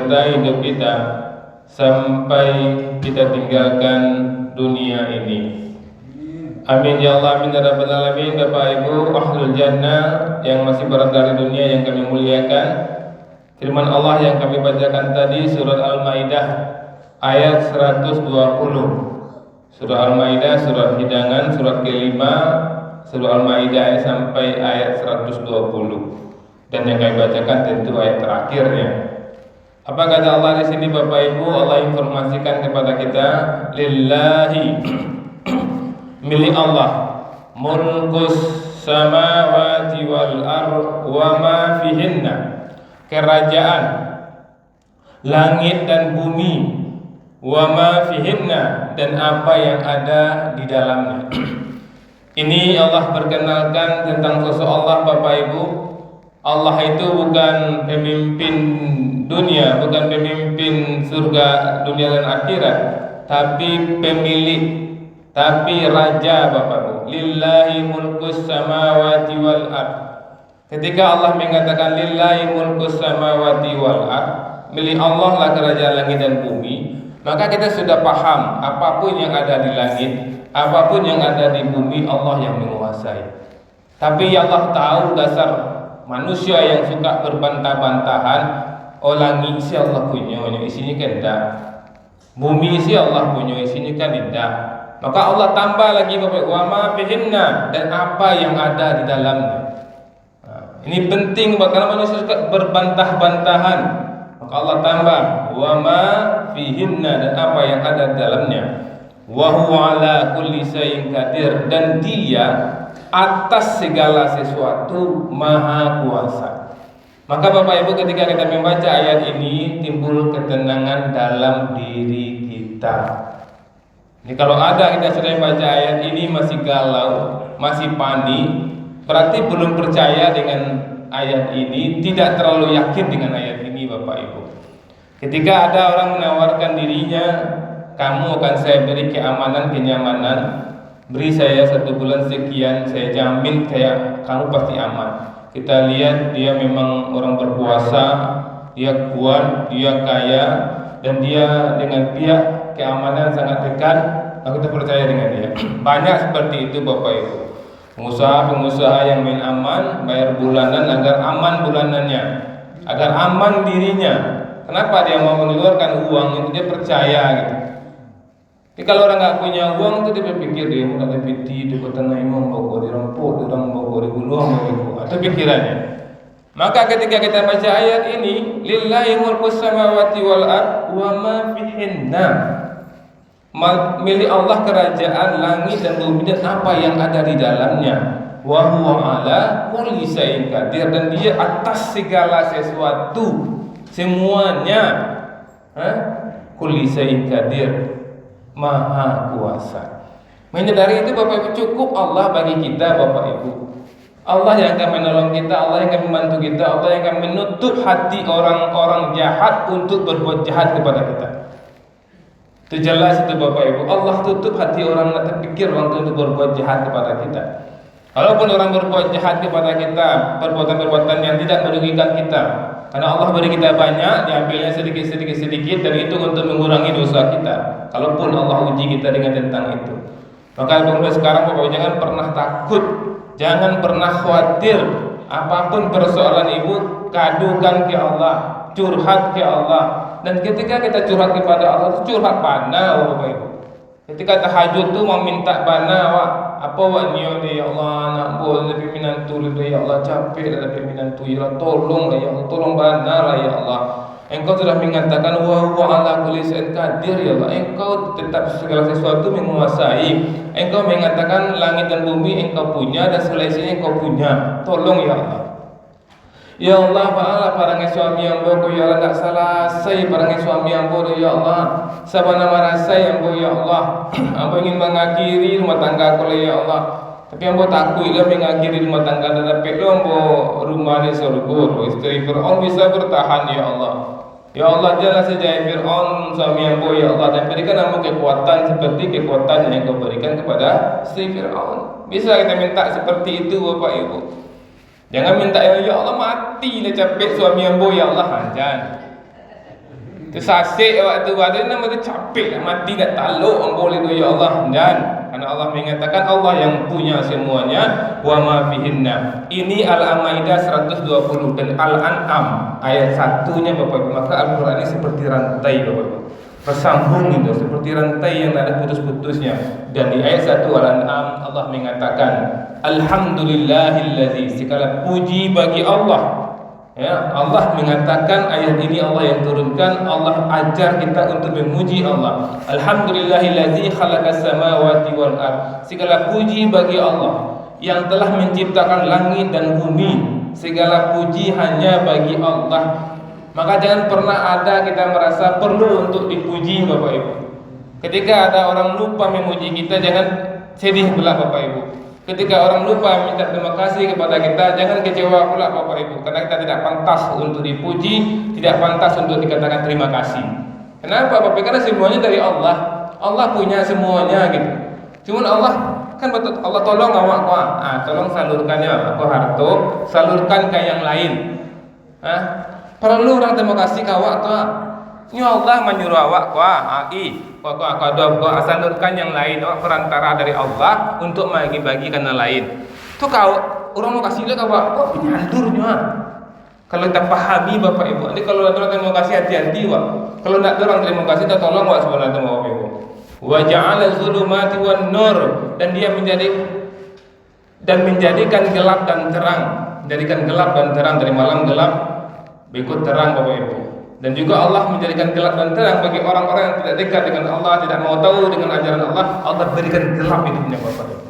hidup kita sampai kita tinggalkan dunia ini. Amin ya Allah, amin ya rabbal alamin. Bapak Ibu ahlul jannah yang masih berada dari dunia yang kami muliakan, firman Allah yang kami bacakan tadi surat Al-Maidah ayat 120. Surah Al-Maidah, surat hidangan, surat kelima, surah Al-Maidah sampai ayat 120. Dan yang kami bacakan tentu ayat terakhirnya. Apa kata Allah di sini Bapak Ibu? Allah informasikan kepada kita, lillahi milik Allah mulkus samawati wal ard wa ma fihinna, kerajaan langit dan bumi, wa ma fihinna, dan apa yang ada di dalamnya. Ini Allah perkenalkan tentang sosok Allah Bapak Ibu. Allah itu bukan pemimpin dunia, bukan pemimpin surga, dunia dan akhirat, tapi pemilik, tapi raja Bapak Ibu. Lillahi mulkus samawati wal ard. Ketika Allah mengatakan lillahi mulkus samawati wal ard, milik Allah lah kerajaan langit dan bumi, maka kita sudah paham apapun yang ada di langit, apapun yang ada di bumi, Allah yang menguasai. Tapi Allah tahu dasar manusia yang suka berbantah-bantahan, oh langit si Allah punya, isinya kan tidak. Bumi si Allah punya, isinya kan tidak. Maka Allah tambah lagi wa ma fihinna, dan apa yang ada di dalamnya. Ini penting karena manusia suka berbantah-bantahan. Maka Allah tambah wa ma fihinna, dan apa yang ada di dalamnya. Wa huwa ala kulli syai'in qadir, dan Dia atas segala sesuatu maha kuasa. Maka Bapak Ibu, ketika kita membaca ayat ini timbul ketenangan dalam diri kita. Ini kalau ada kita sudah membaca ayat ini masih galau, masih panik, berarti belum percaya dengan ayat ini, tidak terlalu yakin dengan ayat ini Bapak Ibu. Ketika ada orang menawarkan dirinya, kamu akan saya beri keamanan, kenyamanan, beri saya 1 bulan sekian, saya jamin kamu pasti aman. Kita lihat dia memang orang berkuasa, dia kuat, dia kaya, dan dia dengan pihak keamanan sangat dekat, maka kita percaya dengan dia. Banyak seperti itu Bapak Ibu. Pengusaha yang main aman, bayar bulanan agar aman bulanannya, agar aman dirinya. Kenapa dia mau mengeluarkan uang itu? Dia percaya gitu. Jadi kalau orang nggak punya uang itu dia berpikir dia mau ada piti, dia bertanah imam bawa di rampok, orang bawa di guluang, atau pikirannya. Maka ketika kita baca ayat ini, lillahi mulkus samawati wal ard wa ma fihinna, milik Allah kerajaan langit dan bumi dan apa yang ada di dalamnya. Wa huwa ala kulli syai'in qadir, dan Dia atas segala sesuatu, semuanya. Kulli syai'in qadir, maha kuasa. Menyadari itu Bapak Ibu, cukup Allah bagi kita Bapak Ibu. Allah yang akan menolong kita, Allah yang akan membantu kita, Allah yang akan menutup hati orang-orang jahat untuk berbuat jahat kepada kita. Itu jelas itu Bapak Ibu. Allah tutup hati orang yang terpikir untuk berbuat jahat kepada kita. Walaupun orang berbuat jahat kepada kita, perbuatan-perbuatan yang tidak merugikan kita, karena Allah beri kita banyak, diambilnya sedikit, dan itu untuk mengurangi dosa kita. Kalaupun Allah uji kita dengan tentang itu, maka mulai sekarang Bapak Ibu jangan pernah takut, jangan pernah khawatir. Apapun persoalan ibu, kadukan ke Allah, curhat ke Allah. Dan ketika kita curhat kepada Allah, itu curhat bana Bapak Ibu. Ketika tahajud tu mau minta bana awak, apa awak niat ya Allah, nak buat lebih minantu ya Allah, capek lebih minantu ya Allah, tolong ya Allah, tolong bana lah ya Allah. Engkau sudah mengatakan wa huwa ala kulli syai'in qadir ya Allah, Engkau tetap segala sesuatu menguasai. Engkau mengatakan langit dan bumi Engkau punya dan selesainya Engkau punya. Tolong ya Allah. Ya Allah, ba'ala barangnya suami yang bodoh ya Allah, tak salah saya barangnya suami yang bodoh ya Allah. Sabana marasa yang bodoh ya Allah. Ambo ingin mengakhiri rumah tangga aku ya Allah. Tapi ambo takut lah mengakhiri rumah tangga dan tapi ambo rumah ni surga. Istri Fir'aun bisa bertahan ya Allah. Ya Allah, janganlah sejaya Fir'aun suami ambo ya Allah, dan berikan ambo kekuatan seperti kekuatan yang Kau berikan kepada istri Fir'aun. Bisa kita minta seperti itu Bapak Ibu. Jangan minta ya Allah mati lah capek suami ambo ya Allah, jangan. Tu sasik waktu ada nama tu capek mati kat taluk boleh tu ya Allah. Dan karena Allah mengatakan Allah yang punya semuanya, wa ma fihinna. Ini Al-Maidah 120 dan Al-An'am ayat 1-nya Bapak Ibu. Maka Al-Qur'an ini seperti rantai Bapak Ibu. Tersambung itu seperti rantai yang tak ada putus-putusnya. Dan di ayat 1 Al-An'am Allah mengatakan Alhamdulillahillazi, segala puji bagi Allah. Ya, Allah mengatakan ayat ini Allah yang turunkan. Allah ajar kita untuk memuji Allah. Alhamdulillahillazi khalaqas samawati wal ard. Segala puji bagi Allah yang telah menciptakan langit dan bumi. Segala puji hanya bagi Allah. Maka jangan pernah ada kita merasa perlu untuk dipuji Bapak Ibu. Ketika ada orang lupa memuji kita, jangan sedih pula Bapak Ibu. Ketika orang lupa minta terima kasih kepada kita, jangan kecewa pula Bapak Ibu, karena kita tidak pantas untuk dipuji, tidak pantas untuk dikatakan terima kasih. Kenapa Bapak Ibu? Karena semuanya dari Allah. Allah punya semuanya gitu. Cuman Allah kan betul, Allah tolong awak kau, tolong salurkannya aku harto, salurkan ke yang lain. Perlu orang terima kasih ke awak tu. Ini Allah menyuruh awak kau salurkan yang lain, awak perantara dari Allah untuk bagi-bagikan yang lain. Tu kau orang mau kasih lah awak, kau penyalurnya. Kalau kita pahami Bapak Ibu, nanti kalau ada orang terima kasih hati-hati wak. Kalau nak orang terima kasih, kita tolong wak sebenarnya Bapak Ibu. Wa ja'ala zulumati wan nur, dan dia menjadikan gelap dan terang, menjadikan gelap dan terang, dari malam gelap berikut terang Bapak Ibu. Dan juga Allah menjadikan gelap dan terang bagi orang-orang yang tidak dekat dengan Allah, tidak mau tahu dengan ajaran Allah. Allah berikan gelap hidupnya Bapak Ibu.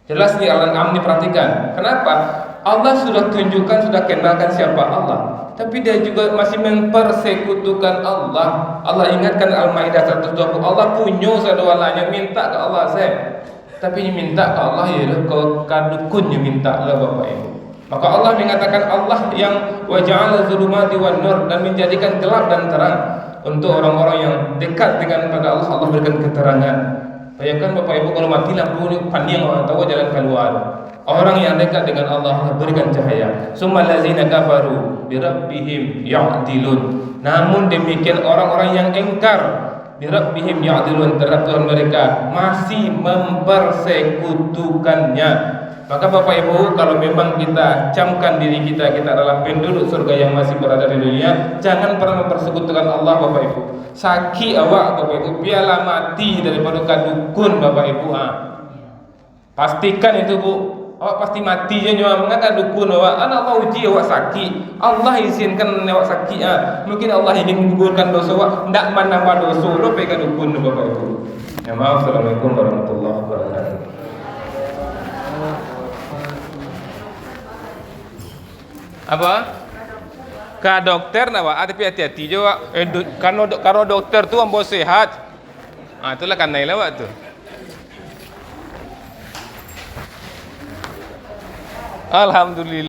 Jelas nih Al-An'am ini perhatikan. Kenapa? Allah sudah tunjukkan, sudah kenalkan siapa Allah, tapi dia juga masih mempersekutukan Allah. Allah ingatkan Al-Maidah 120, Allah punya sedualanya, minta ke Allah saya. Tapi minta ke Allah ya ke kadukunnya minta lah Bapak Ibu. Maka Allah mengatakan Allah yang wa ja'ala zulumati wan nur, dan menjadikan gelap dan terang untuk orang-orang yang dekat dengan pada Allah. Allah berikan keterangan. Bayangkan Bapak Ibu kalau mati lampu ni pandang orang tahu jalan keluar. Orang yang dekat dengan Allah berikan cahaya. Summal ladzina kafaru bi rabbihim ya'dilun. Namun demikian orang-orang yang engkar bi rabbihim ya'dilun, terhadap Tuhan mereka masih mempersekutukannya. Maka Bapak Ibu, kalau memang kita camkan diri kita adalah penduduk surga yang masih berada di dunia, jangan pernah mempersekutukan Allah Bapak Ibu. Saki awak Bapak Ibu, biarlah mati daripada kadukun Bapak Ibu. Pastikan itu Bu, awak pasti mati je nyawa mengangkat dukun awak. Allah uji awak sakit, Allah izinkan awak sakit. Mungkin Allah ingin menggugurkan dosa awak, ndak menambah dosa lo pegang dukun Bapak Ibu. Ya maaf, Assalamualaikum warahmatullahi wabarakatuh. Apa? Ke dokter nak wak, tapi hati-hati je wak. Kalau dokter tu ambo sehat. Itulah kanai lah wak tu. Alhamdulillah.